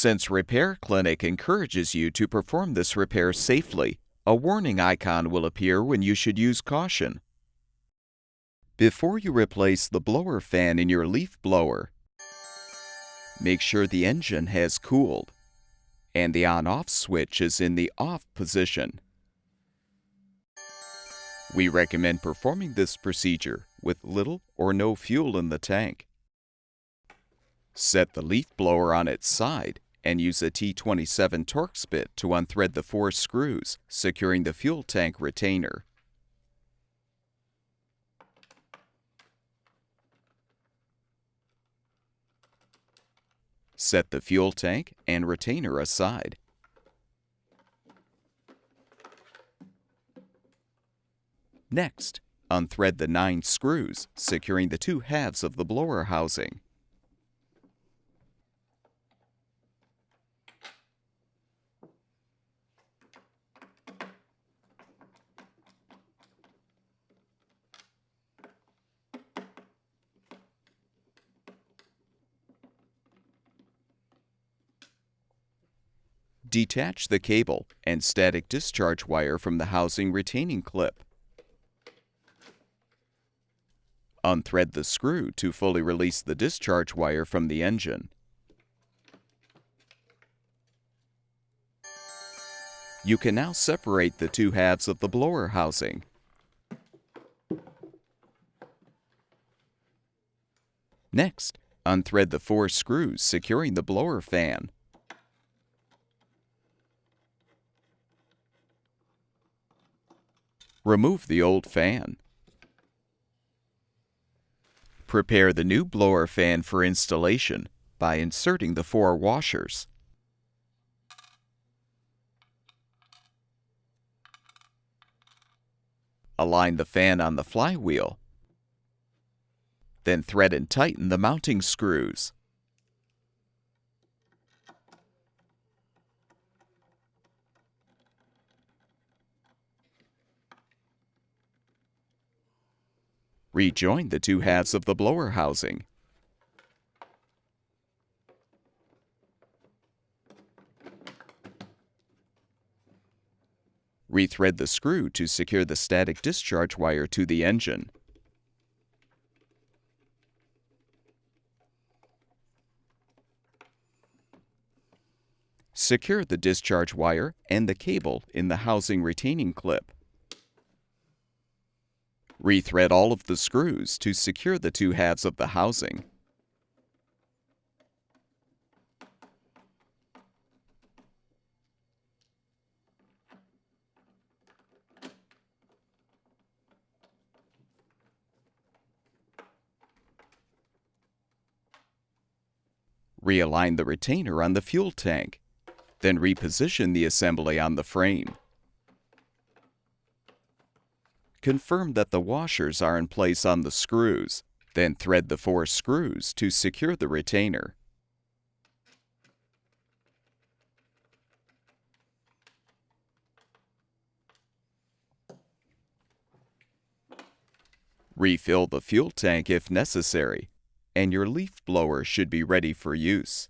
Since Repair Clinic encourages you to perform this repair safely, a warning icon will appear when you should use caution. Before you replace the blower fan in your leaf blower, make sure the engine has cooled and the on-off switch is in the off position. We recommend performing this procedure with little or no fuel in the tank. Set the leaf blower on its side and use a T27 Torx bit to unthread the 4 screws securing the fuel tank retainer. Set the fuel tank and retainer aside. Next, unthread the 9 screws securing the 2 halves of the blower housing. Detach the cable and static discharge wire from the housing retaining clip. Unthread the screw to fully release the discharge wire from the engine. You can now separate the 2 halves of the blower housing. Next, unthread the 4 screws securing the blower fan. Remove the old fan. Prepare the new blower fan for installation by inserting the 4 washers. Align the fan on the flywheel. Then thread and tighten the mounting screws. Rejoin the 2 halves of the blower housing. Rethread the screw to secure the static discharge wire to the engine. Secure the discharge wire and the cable in the housing retaining clip. Rethread all of the screws to secure the 2 halves of the housing. Realign the retainer on the fuel tank, then reposition the assembly on the frame. Confirm that the washers are in place on the screws, then thread the 4 screws to secure the retainer. Refill the fuel tank if necessary, and your leaf blower should be ready for use.